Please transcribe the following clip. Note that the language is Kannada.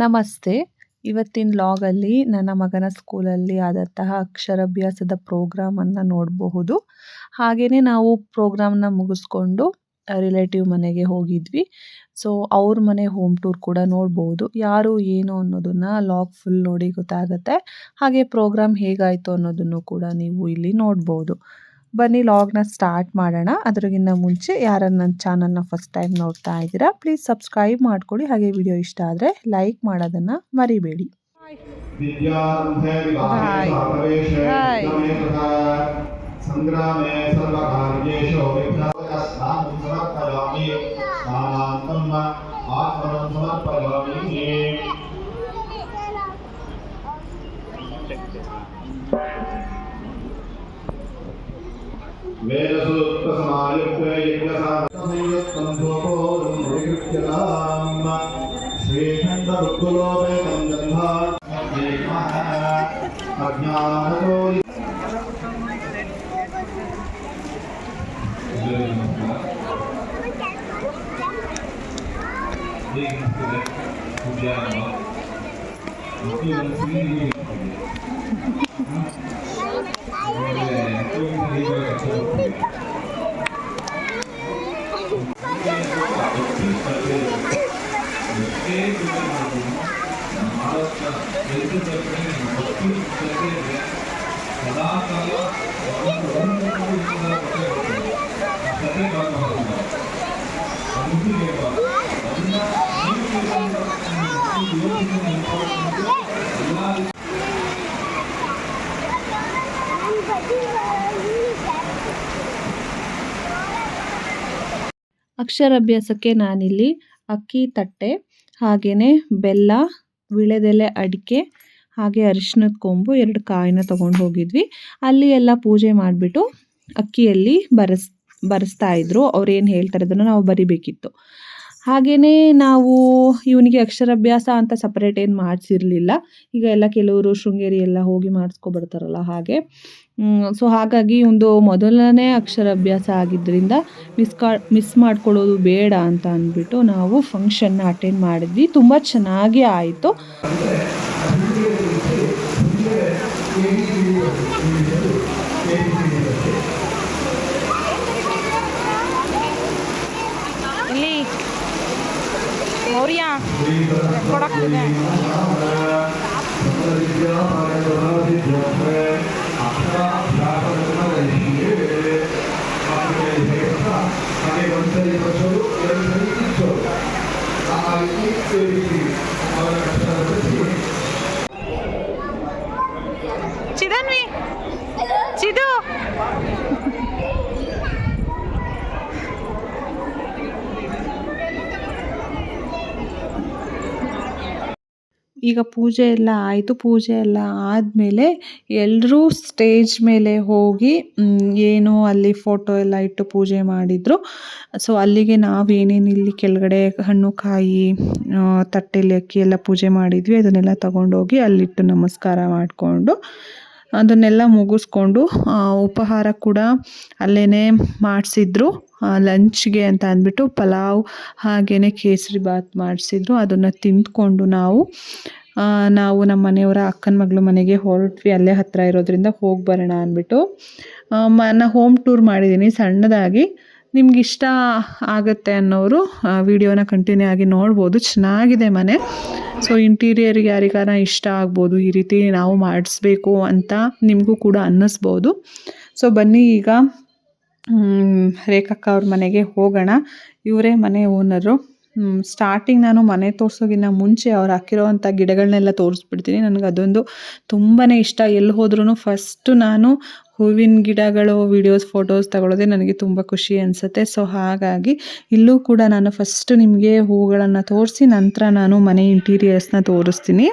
ನಮಸ್ತೆ. ಇವತ್ತಿನ ಲಾಗಲ್ಲಿ ನನ್ನ ಮಗನ ಸ್ಕೂಲಲ್ಲಿ ಆದಂತಹ ಅಕ್ಷರಾಭ್ಯಾಸದ ಪ್ರೋಗ್ರಾಮನ್ನು ನೋಡಬಹುದು. ಹಾಗೆಯೇ ನಾವು ಪ್ರೋಗ್ರಾಮ್ನ ಮುಗಿಸ್ಕೊಂಡು ರಿಲೇಟಿವ್ ಮನೆಗೆ ಹೋಗಿದ್ವಿ. ಸೊ ಅವ್ರ ಮನೆ ಹೋಮ್ ಟೂರ್ ಕೂಡ ನೋಡ್ಬೋದು. ಯಾರು ಏನು ಅನ್ನೋದನ್ನ ಲಾಗ್ ಫುಲ್ ನೋಡಿ ಗೊತ್ತಾಗುತ್ತೆ. ಹಾಗೆ ಪ್ರೋಗ್ರಾಮ್ ಹೇಗಾಯಿತು ಅನ್ನೋದನ್ನು ಕೂಡ ನೀವು ಇಲ್ಲಿ ನೋಡ್ಬೋದು. ಬನ್ನಿ ಲಾಗ್ನ ಸ್ಟಾರ್ಟ್ ಮಾಡೋಣ. ಅದರಿಗಿಂತ ಮುಂಚೆ ಯಾರನ್ನ ನನ್ನ ಚಾನಲ್ನ ಫಸ್ಟ್ ಟೈಮ್ ನೋಡ್ತಾ ಇದ್ದೀರಾ ಪ್ಲೀಸ್ ಸಬ್ಸ್ಕ್ರೈಬ್ ಮಾಡ್ಕೊಳ್ಳಿ. ಹಾಗೆ ವಿಡಿಯೋ ಇಷ್ಟ ಆದರೆ ಲೈಕ್ ಮಾಡೋದನ್ನು ಮರಿಬೇಡಿ. ಸಂಗ್ರಾಮೇ ಸರ್ವಕಾರ್ಯೇಷು ವಿಘ್ನಸ್ನಾನಂ ಸಮರ್ಪಯಾಮಿ ಸ್ನಾನಾಂತಂ ಆತ್ಮನಂ ಸಮರ್ಪಯಾಮಿ. ವೇದಸೂಕ್ತ ಸಮಾಯುಕ್ತ ಯಜ್ಞಸಾಧನಯುಕ್ತಂ ಧೂಪೋದಂ ನೈವೇದ್ಯತಾಂ ಶ್ರೀಖಂಡ ಋಕ್ಕುಲೋಪೇ ಗಂಧಾತ್ ಅಜ್ಞಾನತೋ ಅಕ್ಷರಾಭ್ಯಾಸಕ್ಕೆ ನಾನಿಲ್ಲಿ ಅಕ್ಕಿ ತಟ್ಟೆ, ಹಾಗೆಯೇ ಬೆಲ್ಲ, ವೀಳ್ಯದೆಲೆ, ಅಡಿಕೆ, ಹಾಗೆ ಅರಿಶಿನದ ಕೊಂಬು, 2 ಕಾಯಿನ ತೊಗೊಂಡು ಹೋಗಿದ್ವಿ. ಅಲ್ಲಿ ಎಲ್ಲ ಪೂಜೆ ಮಾಡಿಬಿಟ್ಟು ಅಕ್ಕಿಯಲ್ಲಿ ಬರೆಸ್ತಾ ಇದ್ರು. ಅವ್ರು ಏನು ಹೇಳ್ತಾರೆ ಅದನ್ನು ನಾವು ಬರಿಬೇಕಿತ್ತು. ಹಾಗೆಯೇ ನಾವು ಇವನಿಗೆ ಅಕ್ಷರಾಭ್ಯಾಸ ಅಂತ ಸಪ್ರೇಟ್ ಏನು ಮಾಡಿಸಿರಲಿಲ್ಲ. ಈಗ ಎಲ್ಲ ಕೆಲವರು ಶೃಂಗೇರಿ ಎಲ್ಲ ಹೋಗಿ ಮಾಡಿಸ್ಕೊಬರ್ತಾರಲ್ಲ ಹಾಗೆ. ಸೊ ಹಾಗಾಗಿ ಒಂದು ಮೊದಲನೇ ಅಕ್ಷರಾಭ್ಯಾಸ ಆಗಿದ್ದರಿಂದ ಮಿಸ್ ಮಾಡ್ಕೊಳ್ಳೋದು ಬೇಡ ಅಂತ ಅಂದ್ಬಿಟ್ಟು ನಾವು ಫಂಕ್ಷನ್ನ ಅಟೆಂಡ್ ಮಾಡಿದ್ವಿ. ತುಂಬ ಚೆನ್ನಾಗಿ ಆಯಿತು. ಚಿದನ್ವಿ ಚಿದು ಈಗ ಪೂಜೆ ಎಲ್ಲ ಆಯಿತು. ಪೂಜೆ ಎಲ್ಲ ಆದಮೇಲೆ ಎಲ್ಲರೂ ಸ್ಟೇಜ್ ಮೇಲೆ ಹೋಗಿ ಏನು ಅಲ್ಲಿ ಫೋಟೋ ಎಲ್ಲ ಇಟ್ಟು ಪೂಜೆ ಮಾಡಿದರು. ಸೊ ಅಲ್ಲಿಗೆ ನಾವು ಏನೇನು ಇಲ್ಲಿ ಕೆಳಗಡೆ ಹಣ್ಣು ಕಾಯಿ ತಟ್ಟೆಲಿ ಅಕ್ಕಿ ಎಲ್ಲ ಪೂಜೆ ಮಾಡಿದ್ವಿ ಅದನ್ನೆಲ್ಲ ತಗೊಂಡೋಗಿ ಅಲ್ಲಿಟ್ಟು ನಮಸ್ಕಾರ ಮಾಡಿಕೊಂಡು ಅದನ್ನೆಲ್ಲ ಮುಗಿಸ್ಕೊಂಡು ಉಪಹಾರ ಕೂಡ ಅಲ್ಲೇ ಮಾಡಿಸಿದ್ರು. ಲಂಚ್ಗೆ ಅಂತ ಅಂದ್ಬಿಟ್ಟು ಪಲಾವ್ ಹಾಗೆಯೇ ಕೇಸರಿ ಬಾತ್ ಮಾಡಿಸಿದ್ರು. ಅದನ್ನು ತಿಂದ್ಕೊಂಡು ನಾವು ನಮ್ಮ ಮನೆಯವರ ಅಕ್ಕನ ಮಗಳ ಮನೆಗೆ ಹೊರಟ್ವಿ. ಅಲ್ಲೇ ಹತ್ತಿರ ಇರೋದ್ರಿಂದ ಹೋಗಿ ಬರೋಣ ಅಂದ್ಬಿಟ್ಟು ನಾನು ಹೋಮ್ ಟೂರ್ ಮಾಡಿದ್ದೀನಿ ಸಣ್ಣದಾಗಿ. ನಿಮ್ಗೆ ಇಷ್ಟ ಆಗುತ್ತೆ ಅನ್ನೋರು ವಿಡಿಯೋನ ಕಂಟಿನ್ಯೂ ಆಗಿ ನೋಡ್ಬೋದು. ಚೆನ್ನಾಗಿದೆ ಮನೆ. ಸೊ ಇಂಟೀರಿಯರ್ ಯಾರಿಗಾರ ಇಷ್ಟ ಆಗ್ಬೋದು, ಈ ರೀತಿ ನಾವು ಮಾಡಿಸ್ಬೇಕು ಅಂತ ನಿಮಗೂ ಕೂಡ ಅನ್ನಿಸ್ಬೋದು. ಸೊ ಬನ್ನಿ ಈಗ ರೇಖಕ್ಕ ಅವ್ರ ಮನೆಗೆ ಹೋಗೋಣ. ಇವರೇ ಮನೆ ಓನರು. ಸ್ಟಾರ್ಟಿಂಗ್ ನಾನು ಮನೆ ತೋರಿಸೋಗಿನ್ನ ಮುಂಚೆ ಅವ್ರು ಹಾಕಿರೋವಂಥ ಗಿಡಗಳನ್ನೆಲ್ಲ ತೋರಿಸ್ಬಿಡ್ತೀನಿ. ನನಗೆ ಅದೊಂದು ತುಂಬಾ ಇಷ್ಟ. ಎಲ್ಲಿ ಹೋದ್ರೂ ಫಸ್ಟು ನಾನು ಹೂವಿನ ಗಿಡಗಳು ವಿಡಿಯೋಸ್ ಫೋಟೋಸ್ ತಗೊಳ್ಳೋದೇ ನನಗೆ ತುಂಬ ಖುಷಿ ಅನಿಸುತ್ತೆ. ಸೊ ಹಾಗಾಗಿ ಇಲ್ಲೂ ಕೂಡ ನಾನು ಫಸ್ಟ್ ನಿಮಗೆ ಹೂಗಳನ್ನು ತೋರಿಸಿ ನಂತರ ನಾನು ಮನೆ ಇಂಟೀರಿಯರ್ಸ್ನ ತೋರಿಸ್ತೀನಿ.